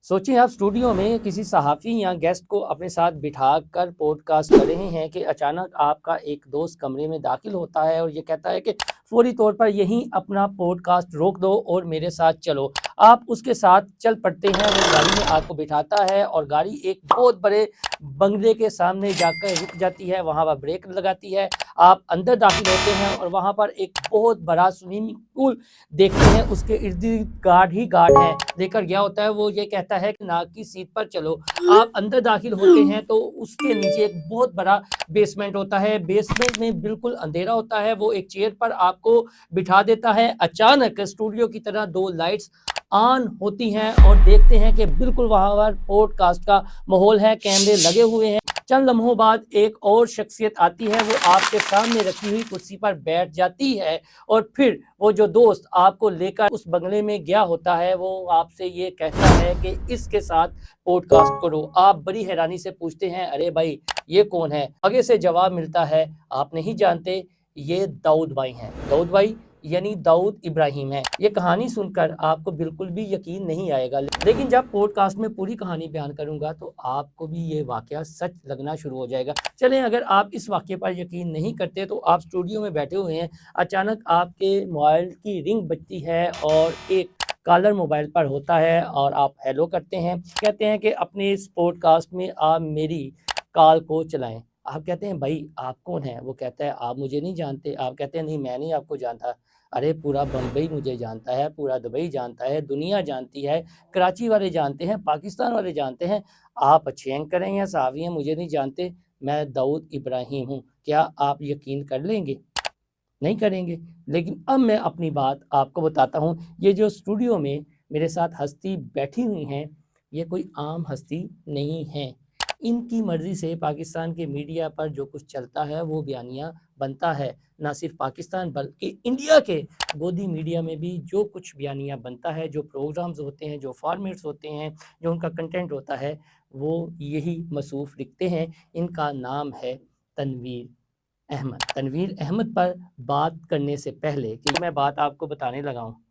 सोचिए आप स्टूडियो में किसी सहाफ़ी या गेस्ट को अपने साथ बिठाकर पॉडकास्ट कर रहे हैं कि अचानक आपका एक दोस्त कमरे में दाखिल होता है और ये कहता है कि फ़ौरी तौर पर यहीं अपना पॉडकास्ट रोक दो और मेरे साथ चलो। आप उसके साथ चल पड़ते हैं, वो गाड़ी में आपको बिठाता है और गाड़ी एक बहुत बड़े बंगले के सामने जाकर रुक जाती है, वहाँ पर ब्रेक लगाती है। आप अंदर दाखिल होते हैं और वहाँ पर एक बहुत बड़ा स्विमिंग पूल देखते हैं, उसके इर्द-गिर्द गार्ड ही गार्ड है, लेकर गया होता है। वो ये कहता है कि नाक की सीट पर चलो। आप अंदर दाखिल होते हैं तो उसके नीचे एक बहुत बड़ा बेसमेंट होता है। बेसमेंट में बिल्कुल अंधेरा होता है। वो एक चेयर पर आपको बिठा देता है। अचानक स्टूडियो की तरह 2 लाइट्स ऑन होती हैं और देखते हैं कि बिल्कुल वहाँ पर पॉडकास्ट का माहौल है, कैमरे लगे हुए हैं। चंद लम्हों बाद एक और शख्सियत आती है, वो आपके सामने रखी हुई कुर्सी पर बैठ जाती है और फिर वो जो दोस्त आपको लेकर उस बंगले में गया होता है, वो आपसे ये कहता है कि इसके साथ पॉडकास्ट करो। आप बड़ी हैरानी से पूछते हैं, अरे भाई ये कौन है? आगे से जवाब मिलता है, आप नहीं जानते, ये दाऊद भाई हैं। दाऊद भाई यानी दाऊद इब्राहिम है। ये कहानी सुनकर आपको बिल्कुल भी यकीन नहीं आएगा, लेकिन जब पॉडकास्ट में पूरी कहानी बयान करूंगा तो आपको भी ये वाकया सच लगना शुरू हो जाएगा। चलें, अगर आप इस वाकये पर यकीन नहीं करते तो आप स्टूडियो में बैठे हुए हैं, अचानक आपके मोबाइल की रिंग बजती है और एक कॉलर मोबाइल पर होता है और आप हेलो करते हैं, कहते हैं कि अपने इस पॉडकास्ट में आप मेरी कॉल को चलाएं। आप कहते हैं भाई आप कौन हैं? वो कहता है आप मुझे नहीं जानते। आप कहते हैं नहीं, मैं नहीं आपको जानता। अरे पूरा बम्बई मुझे जानता है, पूरा दुबई जानता है, दुनिया जानती है, कराची वाले जानते हैं, पाकिस्तान वाले जानते हैं। आप अच्छे एंकर हैं या साहबी हैं, मुझे नहीं जानते। मैं दाऊद इब्राहिम हूँ। क्या आप यकीन कर लेंगे? नहीं करेंगे। लेकिन अब मैं अपनी बात आपको बताता हूँ। ये जो स्टूडियो में मेरे साथ हस्ती बैठी हुई हैं, ये कोई आम हस्ती नहीं है। इनकी मर्ज़ी से पाकिस्तान के मीडिया पर जो कुछ चलता है वो बयानिया बनता है। ना सिर्फ पाकिस्तान बल्कि इंडिया के गोदी मीडिया में भी जो कुछ बयानिया बनता है, जो प्रोग्राम्स होते हैं, जो फॉर्मेट्स होते हैं, जो उनका कंटेंट होता है, वो यही मसूफ़ लिखते हैं। इनका नाम है तनवीर अहमद। तनवीर अहमद पर बात करने से पहले कि मैं बात आपको बताने लगा हूँ,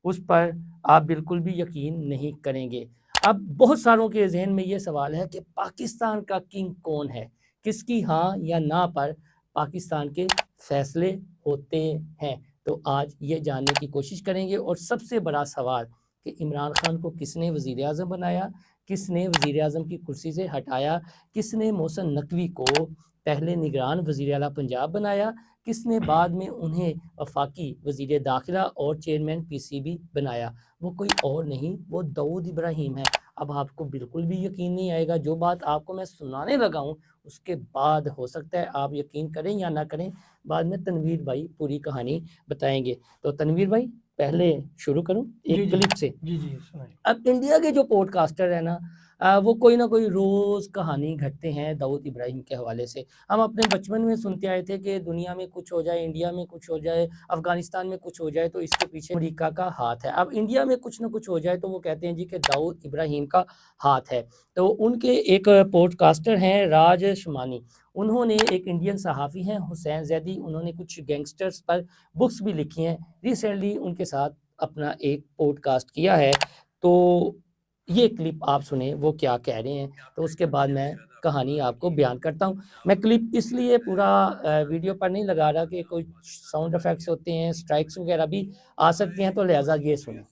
उस पर आप बिल्कुल भी यकीन नहीं करेंगे। अब बहुत सारों के ज़हन में ये सवाल है कि पाकिस्तान का किंग कौन है? किसकी हाँ या ना पर पाकिस्तान के फैसले होते हैं। तो आज ये जानने की कोशिश करेंगे और सबसे बड़ा सवाल कि इमरान खान को किसने वज़ीर-ए-आज़म बनाया? किसने वज़ीर-ए-आज़म की कुर्सी से हटाया? किसने मोहसिन नकवी को पहले निगरान वज़ीर आला पंजाब बनाया? किसने बाद में उन्हें वफाकी वज़ीर दाखिला और चेयरमैन पीसीबी बनाया? वो कोई और नहीं, वो दाऊद इब्राहिम है। अब आपको बिल्कुल भी यकीन नहीं आएगा, जो बात आपको मैं सुनाने लगा हूँ, उसके बाद हो सकता है आप यकीन करें या ना करें, बाद में तनवीर भाई पूरी कहानी बताएँगे। तो तनवीर भाई पहले शुरू करूँ जी, एक जी। क्लिप से? जी, जी, सुनाइए। अब इंडिया के जो पॉडकास्टर हैं ना, वो कोई ना कोई रोज़ कहानी घड़ते हैं दाऊद इब्राहिम के हवाले से। हम अपने बचपन में सुनते आए थे कि दुनिया में कुछ हो जाए, इंडिया में कुछ हो जाए, अफ़गानिस्तान में कुछ हो जाए तो इसके पीछे अमेरिका का हाथ है। अब इंडिया में कुछ ना कुछ हो जाए तो वो कहते हैं जी कि दाऊद इब्राहिम का हाथ है। तो उनके एक पॉडकास्टर हैं राज शमानी, उन्होंने एक इंडियन सहाफ़ी हैं हुसैन ज़ैदी, उन्होंने कुछ गैंगस्टर्स पर बुक्स भी लिखी हैं। रिसेंटली उनके साथ अपना एक पॉडकास्ट किया है। तो ये क्लिप आप सुने वो क्या कह रहे हैं, तो उसके बाद मैं कहानी आपको बयान करता हूँ। मैं क्लिप इसलिए पूरा वीडियो पर नहीं लगा रहा कि कोई साउंड इफ़ेक्ट्स होते हैं, स्ट्राइक्स वगैरह भी आ सकती हैं, तो लिहाज़ा ये सुनें।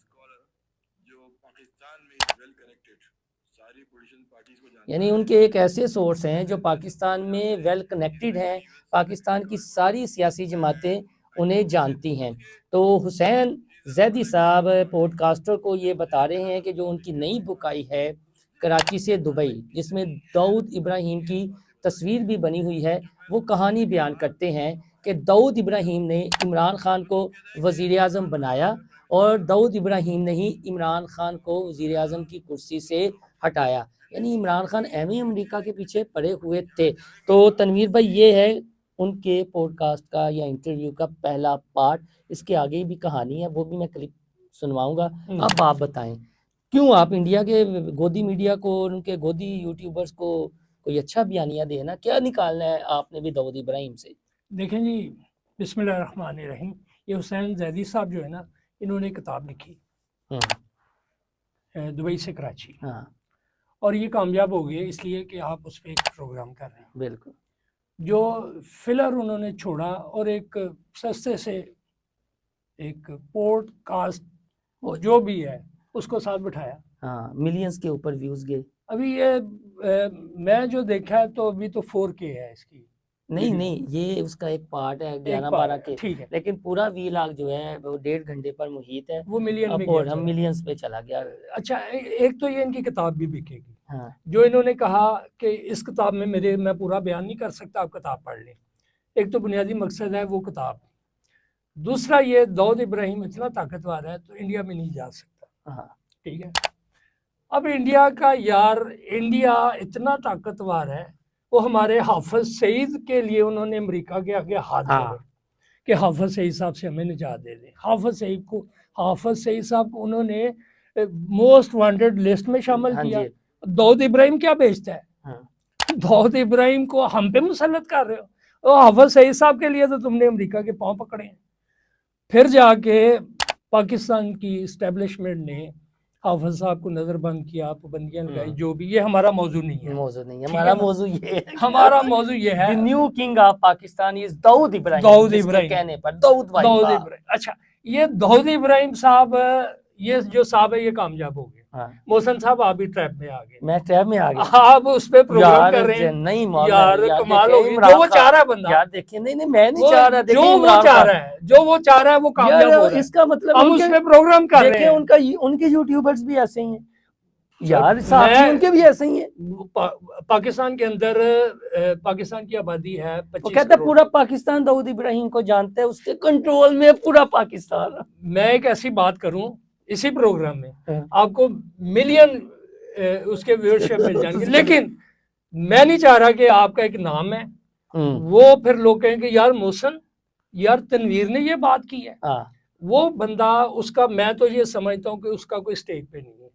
यानी उनके एक ऐसे सोर्स हैं जो पाकिस्तान में वेल कनेक्टेड हैं, पाकिस्तान की सारी सियासी जमातें उन्हें जानती हैं। तो हुसैन ज़ैदी साहब पॉडकास्टर को ये बता रहे हैं कि जो उनकी नई बुक आई है, कराची से दुबई, जिसमें दाऊद इब्राहिम की तस्वीर भी बनी हुई है, वो कहानी बयान करते हैं कि दाऊद इब्राहिम ने इमरान खान को वज़ीर-ए-आज़म बनाया और दाऊद इब्राहिम ने ही इमरान खान को वज़ीर-ए-आज़म की कुर्सी से हटाया। यानी इमरान खान एवं ही अमेरिका के पीछे पड़े हुए थे। तो तनवीर भाई ये है उनके पॉडकास्ट का या इंटरव्यू का पहला पार्ट। इसके आगे भी कहानी है, वो भी मैं क्लिप सुनवाऊँगा। अब आप बताएँ, क्यों आप इंडिया के गोदी मीडिया को और उनके गोदी यूट्यूबर्स को कोई अच्छा बयानिया दें ना, क्या निकालना है आपने भी दाऊद इब्राहिम से? देखें जी, बिस्मिल्लाहिर्रहमानिर्रहीम। ये हुसैन ज़ैदी साहब जो है ना, इन्होंने किताब लिखी हुँ, दुबई से कराची, हाँ और ये कामयाब हो गए इसलिए कि आप उस पर एक प्रोग्राम कर रहे हैं। बिल्कुल। जो फिलर उन्होंने छोड़ा और एक सस्ते से एक पॉडकास्ट जो भी है उसको साथ बिठाया। हाँ मिलियंस के ऊपर व्यूज गए। अभी ये मैं जो देखा है तो अभी तो 4K है इसकी नहीं वीडियो। नहीं, ये उसका एक पार्ट है एक 11-12 बार के, ठीक है, लेकिन पूरा वीलॉग जो है वो 1.5 घंटे पर मुहित है। वो मिलियन में अब गया और हम चला। मिलियंस पे चला गया। अच्छा, एक तो ये इनकी किताब भी बिकेगी। हाँ जो इन्होंने कहा कि इस किताब में मैं पूरा बयान नहीं कर सकता, आप किताब पढ़ लें। एक तो बुनियादी मकसद है वो किताब, दूसरा ये दाऊद इब्राहिम इतना ताकतवर है तो इंडिया में नहीं जा सकता। हाँ ठीक है, अब इंडिया का यार, इंडिया इतना ताकतवर है, वो हमारे हाफिज सईद के लिए उन्होंने अमेरिका के आगे हाथ हाँ। जोड़े कि हाफिज सईद साहब से हमें निजात दे दें। हाफिज सईद साहब को उन्होंने मोस्ट वांटेड लिस्ट में शामिल हाँ किया। जी। दाऊद इब्राहिम क्या बेचता है? हाँ दाऊद इब्राहिम को हम पे मुसल्लत कर रहे हो, और हाफिज सईद साहब के लिए तो तुमने अमेरिका के पांव पकड़े हैं। फिर जाके पाकिस्तान की इस्टेब्लिशमेंट ने हाफिज साहब को नजरबंद किया, पाबंदियां लगाई, जो भी, ये हमारा मौजू नहीं है। मौजूद नहीं है, ठीक हमारा है ना? मौजू ये है, हमारा मौजू ये है, the new king of Pakistan is Dawood Ibrahim. Dawood जिसके इब्राहिम, कहने पर दाऊद भाई, दाऊद वाह। इब्राहिम। अच्छा, ये दाऊद इब्राहिम साहब, ये जो साहब है ये कामयाब हो गए। हाँ मोहसन साहब आप भी ट्रैप में आ गए, मैं ट्रैप में आ गया। आप उस पे प्रोग्राम यार कर रहे हैं। नहीं यार कमाल हो देखिए गई, इमरान जो वो खान, चाह रहा है बंदा, यार देखिए, नहीं नहीं मैं नहीं वो चाह रहा, जो देखिए वो इमरान चाह खान, रहा है, जो वो चाह रहा है वो कामयाब हो यार रहा है। इसका मतलब हम उनके, उस पे प्रोग्राम कर रहे देखिए हैं। उनका, उनके यूट्यूबर्स भी ऐसे ही हैं यार, साथी मैं उनके भी ऐसे ही हैं। पाकिस्तान के अंदर पाकिस्तान की आबादी है वो 25 कहता है करोड़। पूरा पाकिस्तान दाऊद इब्राहिम को जानता है, उसके कंट्रोल में है पूरा पाकिस्तान। मैं एक ऐसी बात करूं इसी प्रोग्राम में, हाँ। आपको मिलियन उसके व्यूअरशिप मिल जाएंगे, लेकिन मैं नहीं चाह रहा कि आपका एक नाम है वो फिर लोग कहेंगे यार मोहसन, यार तनवीर ने ये बात की है। हाँ वो बंदा, उसका मैं तो ये समझता हूँ कि उसका कोई स्टेज पे नहीं है,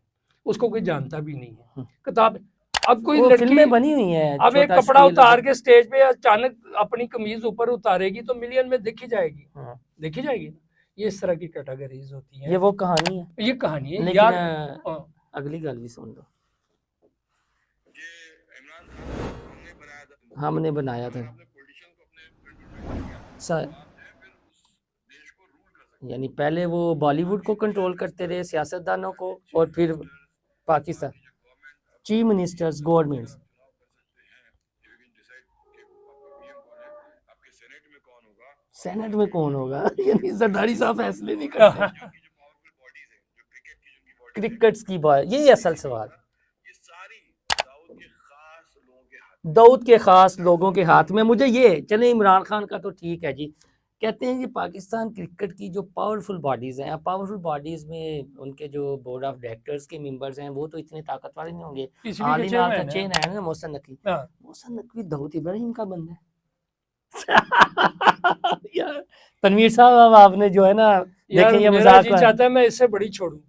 उसको कोई जानता भी नहीं है। किताब, अब कोई वो लड़की फिल्में बनी हुई हैं, अब एक छोटा कपड़ा शकील उतार के स्टेज पे अचानक अपनी कमीज ऊपर उतारेगी तो मिलियन में देखी जाएगी, हाँ। देखी जाएगी ना। ये इस तरह की कैटेगरीज होती हैं। ये वो कहानी है, ये कहानी है लेकिन यार। अगली गल भी सुन लो। हमने बनाया था सर, यानी पहले वो बॉलीवुड को कंट्रोल करते रहे, सियासतदानों को, और फिर Pakistan chief ministers, governments. Senate में कौन होगा? यानी जरदारी साहब फैसले नहीं करते। क्रिकेट्स की बात, यही असल सवाल, दाऊद के खास लोगों के हाथ में। मुझे ये चले, इमरान खान का तो ठीक है जी, कहते हैं कि पाकिस्तान क्रिकेट की जो पावरफुल बॉडीज हैं, पावरफुल बॉडीज में उनके जो बोर्ड ऑफ डायरेक्टर्स के मेंबर्स हैं वो तो इतने ताकतवर नहीं होंगे। हाल ही में चेन है ना मोहसन नकवी, मोहसन नकवी दाऊद इब्राहिम का बंदा है। यार तनवीर साहब, अब आपने जो है ना, देखें ये मजाक चाहता है मैं इससे बड़ी छोड़ूं,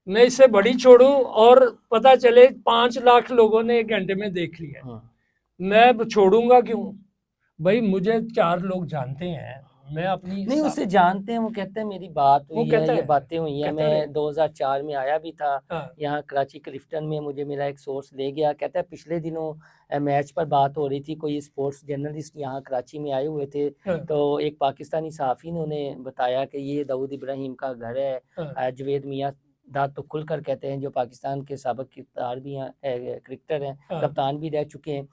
मैं इससे बड़ी छोड़ूं और पता चले 5 लाख लोगों ने 1 घंटे में देख लिया, मैं छोड़ूंगा क्यों भाई? मुझे 4 लोग जानते हैं, मैं अपनी नहीं, उसे जानते हैं, वो कहते हैं मेरी बात हुई है, ये बातें हुई है। मैं 2004 में आया भी था यहाँ कराची क्लिफ्टन में, मुझे मेरा एक सोर्स ले गया, कहता है पिछले दिनों मैच पर बात हो रही थी, कोई स्पोर्ट्स जर्नलिस्ट यहाँ कराची में आए हुए थे, तो एक पाकिस्तानी सहाफ़ी ने उन्हें बताया कि ये दाऊद इब्राहिम का घर है। जवेद मियाँ दाद तो खुलकर कहते हैं, जो पाकिस्तान के साबिक कप्तान भी हैं, क्रिकेटर हैं, कप्तान भी रह चुके हैं,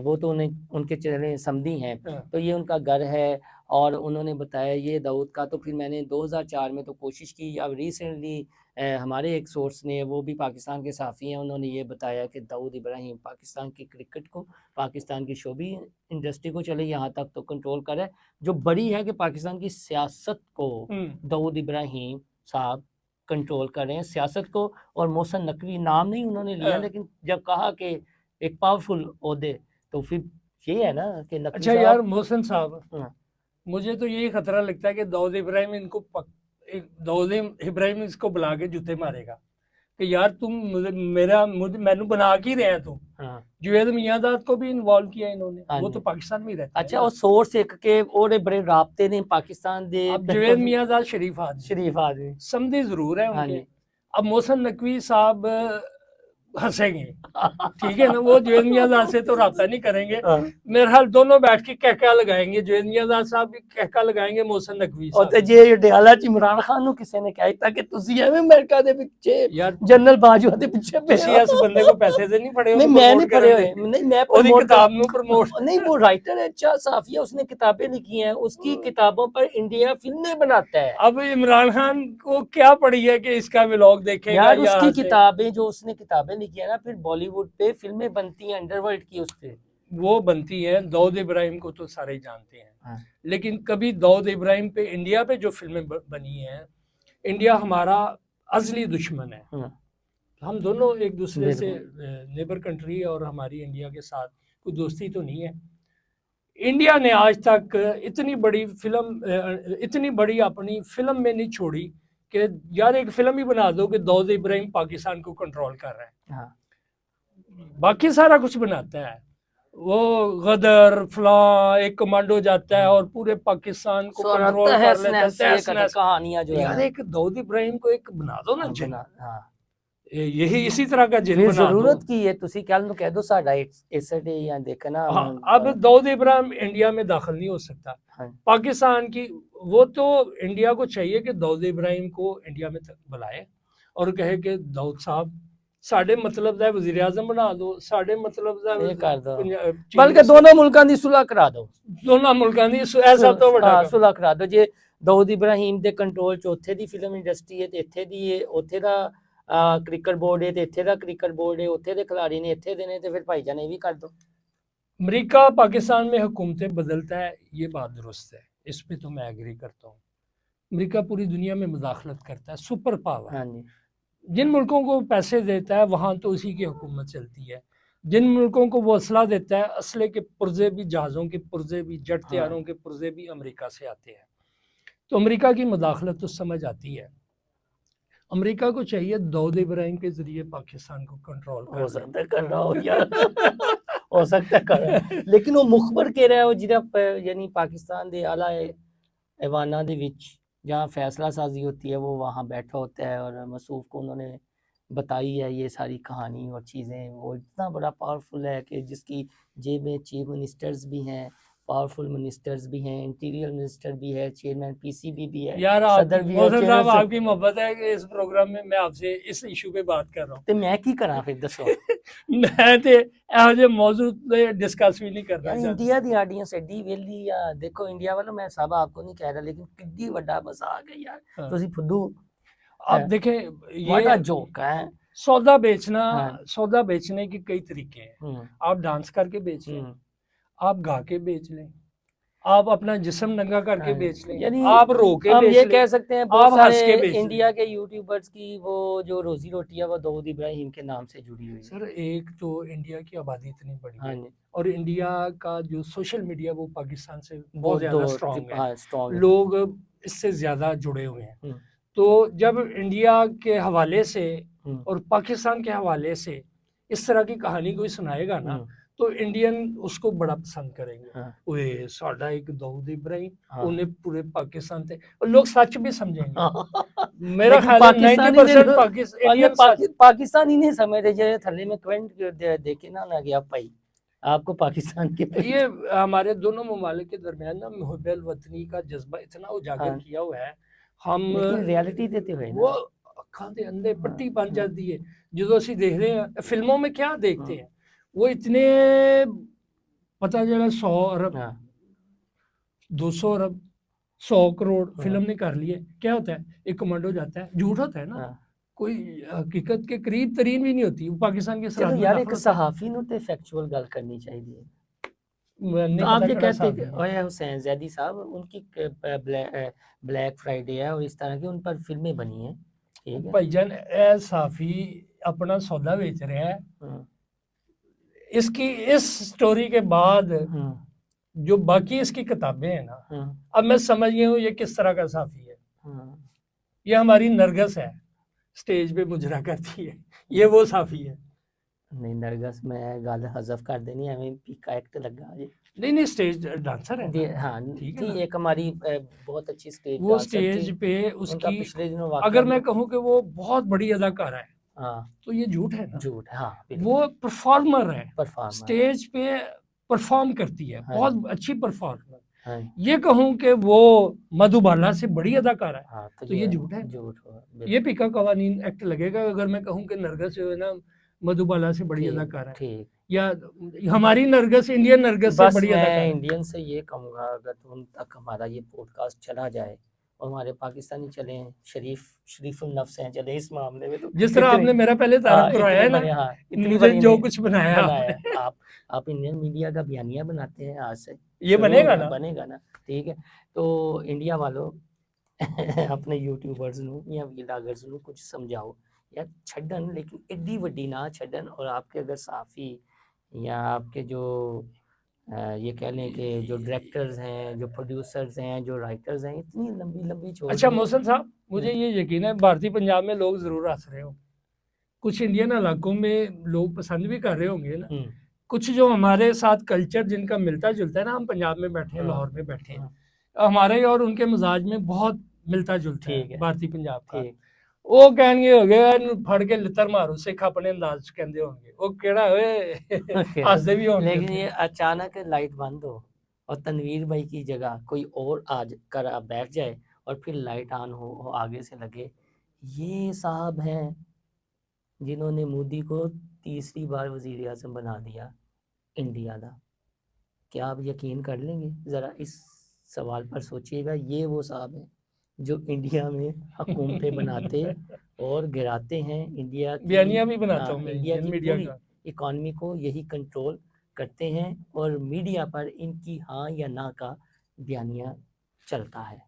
वो तो उन्हें उनके चेहरे समधी हैं, तो ये उनका घर है और उन्होंने बताया ये दाऊद का। तो फिर मैंने 2004 में तो कोशिश की। अब रिसेंटली हमारे एक सोर्स ने, वो भी पाकिस्तान के सहाफ़ी हैं, उन्होंने ये बताया कि दाऊद इब्राहिम पाकिस्तान की क्रिकेट को, पाकिस्तान की शोबी इंडस्ट्री को चले यहाँ तक तो कंट्रोल करे। जो बड़ी है कि पाकिस्तान की सियासत को दाऊद इब्राहिम साहब कंट्रोल कर रहे हैं, सियासत को। और मोहसन नकवी नाम नहीं उन्होंने लिया, लेकिन जब कहा कि एक पावरफुल ओहदे, तो फिर ये है ना कि नकवी। अच्छा यार मोहसन साहब, मुझे तो यही खतरा लगता है कि दाऊद इब्राहिम इसको बुला के जूते मारेगा कि यार तुम मैनू बना के रहे हैं तुम। जुवेद मियांदाद को भी इन्वॉल्व किया इन्होंने, वो तो पाकिस्तान में रहता है। अच्छा, और सोर्स एक के और बड़े राब्ते ने पाकिस्तान दे। जुवेद मियांदाद शरीफ आदमी समझे जरूर है उनके। अब मोहसिन नकवी साहब हंसेंगे, ठीक है ना, वो जुनैद मियाँदाद से तो रब्ता नहीं करेंगे, मेरे ख्याल दोनों बैठ के कहका लगाएंगे, जुनैद मियाँदाद साहब भी कहका लगाएंगे मोहसिन नकवी और साहब ਤੇ ਜੇ ਡਿਆਲਾ ਚ ਇਮਰਾਨ ਖਾਨ ਨੂੰ ਕਿਸੇ ਨੇ ਕਹਿ ਦਿੱਤਾ ਕਿ ਤੁਸੀਂ ਐਵੇਂ ਅਮਰੀਕਾ ਦੇ ਪਿੱਛੇ यार ਜਨਰਲ ਬਾਜਵਾ ਦੇ ਪਿੱਛੇ ਪਏ ਤੁਸੀਂ ਹੋ। ਇਸ ਬੰਦੇ को पैसे से नहीं पड़े हो नहीं मैं नहीं पढ़े हुए, नहीं मैं ਉਹਦੀ promote किताब ਨੂੰ प्रमोट नहीं, वो राइटर है, अच्छा साफी है, उसने किताबें लिखी हैं, उसकी किताबों पर इंडिया फिल्में बनाता है। अब इमरान खान को क्या पड़ी है कि इसका व्लॉग देखेगा यार या उसकी से- किताबें, जो उसने किताबें लिखी है ना, फिर बॉलीवुड पे फिल्में बनती हैं अंडरवर्ल्ड की उस पे। वो बनती है। दाऊद इब्राहिम को तो सारे जानते हैं, हाँ। लेकिन कभी दाऊद इब्राहिम पे इंडिया पे जो फिल्में बनी हैं, इंडिया हमारा अजली दुश्मन है। हाँ। हम दोनों एक दूसरे से बिल्कुल। नेबर कंट्री और हमारी इंडिया के साथ कोई दोस्ती तो नहीं है। इंडिया ने आज तक इतनी बड़ी फिल्म, इतनी बड़ी अपनी फिल्म में नहीं छोड़ी कि यार एक फिल्म ही बना दो कि दाऊद इब्राहिम पाकिस्तान को कंट्रोल कर रहा है। हाँ। बाकी सारा कुछ बनाता है, वो गदर फला एक कमांडो जाता है और पूरे पाकिस्तान को कंट्रोल कर लेता है, तहस नहस। कहानियां जो यार है एक दाऊद इब्राहिम को एक बना दो ना जिन, हाँ। यही इसी तरह का जिन फिर बना दो। जरूरत की है, तुसी कल ਨੂੰ ਕਹਿ ਦੋ ਸਾਡਾ एसडे या देखना। हाँ, अब दाऊद इब्राहिम इंडिया में दाखिल नहीं हो सकता। हाँ। पाकिस्तान की वो तो इंडिया को चाहिए कि दाऊद इब्राहिम को इंडिया में बुलाए और कहे कि दाऊद साहब साढ़े मतलब ਦਾ वजीर आजम बना दो, साढ़े मतलब ਦਾ ਇਹ ਕਰ ਦੋ, चीफ ਬਲਕਿ ਦੋਨੋਂ ਮੁਲਕਾਂ ਦੀ ਸੁਲ੍ਹਾ ਕਰਾ ਦਿਓ। ਦੋਨਾਂ ਮੁਲਕਾਂ ਦੀ ਇਹ ਸਭ ਤੋਂ ਵੱਡਾ ਕੰਮ। ਸੁਲ੍ਹਾ ਕਰਾ ਦਿਓ। ਜੇ ਦਾਊਦ ਇਬਰਾਹੀਮ ਦੇ ਕੰਟਰੋਲ ਚ ਉੱਥੇ ਦੀ ਫਿਲਮ ਇੰਡਸਟਰੀ ਹੈ ਤੇ ਇੱਥੇ ਦੀ ਹੈ, ਉੱਥੇ ਦਾ क्रिकेट बोर्ड है तो इत्थे दा क्रिकेट बोर्ड है, उत्थे दे खिलाड़ी ने इत्थे दे ने, ते फिर भाईजान ये भी कर दो। अमेरिका पाकिस्तान में हुकूमतें बदलता है, ये बात दुरुस्त है, इस पे तो मैं एग्री करता हूँ। अमेरिका पूरी दुनिया में मुदाखलत करता है, सुपर पावर। हाँ जी। जिन मुल्कों को पैसे देता है वहाँ तो उसी की हुकूमत चलती है। जिन मुल्कों को वो असला देता है, असले के पुर्जे भी, जहाज़ों के पुर्जे भी, जेट तैयारों के पुर्जे भी अमेरिका से आते हैं। तो अमेरिका की मुदाखलत तो समझ आती है। अमेरिका को चाहिए दाऊद इब्राहिम के जरिए पाकिस्तान को कंट्रोल हो सकता है कर रहा हो यार हो सकता है कर रहा है। लेकिन वो मुखबर कह रहा है, वो जिधर यानी पाकिस्तान दे आला ऐवाना दे विच जहाँ फैसला साजी होती है, वो वहाँ बैठा होता है और मसूफ को उन्होंने बताई है ये सारी कहानी और चीज़ें। वो इतना बड़ा पावरफुल है कि जिसकी जेब में चीफ मिनिस्टर्स भी हैं, पावरफुल मिनिस्टर्स भी हैं, इंटीरियर मिनिस्टर भी है, चेयरमैन पीसीबी भी है, यार सदर भी है। साहब आपकी मोहब्बत है कि इस प्रोग्राम में मैं आपसे इस इशू पे बात कर रहा हूँ। ਤੇ ਮੈਂ ਕੀ ਕਰਾਂ ਫਿਰ ਦੱਸੋ। मैं ते ਇਹੋ ਜਿਹੇ मौजू पे डिस्कस भी नहीं करना चाहता। इंडिया दी ऑडियंस एडी वेली या देखो इंडिया वालों, मैं सब आपको नहीं कह रहा, लेकिन किड्डी बड़ा मजाक है यार। हाँ। तुसी फुद्दू आप देखें बड़ा ये जोक है। सौदा बेचना, हाँ। सौदा बेचने के कई तरीके हैं। हम्म, आप डांस करके बेच लें, हम्म, आप गा के बेच लें, आप अपना जिस्म नंगा करके हाँ। बेच लें, यानी आप रो के हम बेच ये लें, कह सकते हैं आप बहुत हंस के सारे बेच लें। इंडिया के यूट्यूबर्स की वो जो रोजी रोटी है वो दाऊद इब्राहिम के नाम से जुड़ी हुई है। सर एक तो इंडिया की आबादी इतनी बड़ी हाँ है जी। और इंडिया का जो सोशल मीडिया वो पाकिस्तान से बहुत बहुत ज्यादा स्ट्रॉन्ग है, हाँ, स्ट्रॉन्ग है। लोग इससे ज्यादा जुड़े हुए हैं। हम्म, तो जब इंडिया के हवाले से हम्म, और पाकिस्तान के हवाले से इस तरह की कहानी कोई सुनाएगा ना, हम्म, तो इंडियन उसको बड़ा पसंद करेंगे। हाँ, ओए साडा एक दाऊद इब्राहिम, हाँ। उन्हें पूरे पाकिस्तान थे, और लोग सच भी समझेंगे। हाँ। मेरा लेकिन ख्याल है पाकिस्तानी 90% ने- इंडियन पाकिस्तानी नहीं समझ रहे। जो थल्ले में कमेंट देखे ना गया भाई आपको पाकिस्तान के ये हमारे दोनों ममालिक के दरमियान ना मुहब्बत वतनी का जज्बा इतना उजागर हाँ। किया हुआ है। हम लेकिन रियलिटी देते हुए वो ना ਅੱਖਾਂ ਦੇ ਅੰਦੇ ਪੱਟੀ ਬਣ हाँ। ਜਾਂਦੀ ਹੈ ਜਦੋਂ ਅਸੀਂ ਦੇਖਦੇ हैं फिल्मों में क्या देखते हाँ। हैं, वो इतने पता चला 100 अरब हाँ, 200 अरब 100 करोड़ हाँ। फिल्म ने कर लिए। क्या होता है, एक कमांडो जाता है, झूठ होता है ना, हाँ। कोई हकीकत के करीब तरीन भी नहीं होती। वो पाकिस्तान के चलो सरहद में यार दाखिल एक होता है। सहाफी ਨੂੰ ਤੇ फैक्चुअल ਗੱਲ करनी चाहिए। नहीं तो आप पता ये कड़ा कहते साहब कि है। ओए हुसैन जैदी साहब उनकी ब्लैक फ्राइडे है और इस तरह की उन पर फिल्में बनी हैं, ठीक है। भाईजान ए साफी अपना सौदा बेच रहा है। हाँ, इसकी इस स्टोरी के बाद हाँ, जो बाकी इसकी किताबें हैं ना, हाँ, अब मैं समझ गया हूँ ये किस तरह का साफी है। हाँ। ये हमारी नरगस है, स्टेज पे मुजरा करती है, ये वो साफी है। नहीं नरगस मैं गल हज़फ कर देनी एवें पीका एक्ट लगा जी नहीं स्टेज डांसर है जी ना, हाँ ठीक है थी ना। एक हमारी बहुत अच्छी स्टेज वो डांसर थी स्टेज पे उनका उसकी, पिछले दिनों वाकया अगर भी मैं कहूँ कि वो बहुत बड़ी अदाकारा है हाँ तो ये झूठ है ना। झूठ है हाँ वो बिल्कुल परफॉर्मर है, परफॉर्मर स्टेज पे परफॉर्म करती है, हाँ बहुत अच्छी परफॉर्मर। हाँ ये कहूँ कि वो मधुबाला से बड़ी अदाकारा है हाँ तो ये झूठ है। झूठ हुआ ये बिल्कुल पीका कवानीन एक्ट लगेगा अगर मैं कहूँ कि नरगिस जो है ना मधुबाला से बड़ी ठीक अदाकारा है, ठीक या हमारी नरगिस इंडियन नरगिस से बस बड़ी मैं अदाकारा है। इंडियन से ये कहूँगा अगर तुम तक हमारा ये पॉडकास्ट चला जाए और हमारे पाकिस्तानी चले हैं शरीफुल नफ्स हैं चले इस मामले में तो जिस तरह इतने आपने मेरा पहले तारफ करवाया है ना, हाँ इतनी मुझे बड़ी जो ने कुछ बनाया बनाया आपने आप इंडियन मीडिया का बयानिया बनाते हैं आज से ये शुरू हो बनेगा गया ना। बनेगा ना ठीक है तो इंडिया वालों अपने यूट्यूबर्स ਨੂੰ या व्लॉगर्स ਨੂੰ कुछ समझाओ यार छड्डन लेकिन एडी वड्डी ना छड्डन और आपके अगर साफी या आपके जो ये कह लें कि जो डायरेक्टर्स हैं जो प्रोड्यूसर्स हैं जो राइटर्स हैं इतनी लंबी लंबी छोड़ अच्छा दें मोहसन साहब, मुझे ये यकीन है भारतीय पंजाब में लोग जरूर हंस रहे हो, कुछ इंडियन इलाकों में लोग पसंद भी कर रहे होंगे ना। कुछ जो हमारे साथ कल्चर जिनका मिलता जुलता है ना, हम पंजाब में बैठे हैं, लाहौर में बैठे हैं, हमारे और उनके मिजाज में बहुत मिलता जुलता ठीक है है भारतीय पंजाब का। ठीक ਉਹ ਕਹਿਣਗੇ ਹੋ ਗਿਆ ਇਹਨੂੰ ਫੜ ਕੇ ਲਿੱਤਰ ਮਾਰੋ, ਸਿੱਖ ਆਪਣੇ ਅੰਦਾਜ਼ ਚ ਕਹਿੰਦੇ ਹੋਣਗੇ, ਉਹ ਕਿਹੜਾ ਓਏ ਹੱਸਦੇ भी होंगे लेकिन ਉੱਥੇ। ये अचानक लाइट बंद हो और तनवीर भाई की जगह कोई और आज कर बैठ जाए और फिर लाइट ऑन हो आगे से लगे ये साहब हैं जिन्होंने मोदी को तीसरी बार वजीर आजम बना दिया इंडिया का क्या आप यकीन कर लेंगे ज़रा इस सवाल पर सोचिएगा ये वो साहब हैं जो इंडिया में हुकूमतें बनाते और गिराते हैं इंडिया की बयानिया भी बनाता हूँ मैं इंडिया इंडियन की मीडिया पूरी का। इकॉनमी को यही कंट्रोल करते हैं और मीडिया पर इनकी हाँ या ना का बयानिया चलता है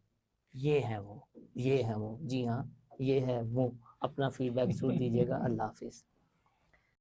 ये है वो ये है वो जी हाँ ये है वो अपना फीडबैक जरूर दीजिएगा अल्लाह हाफिज़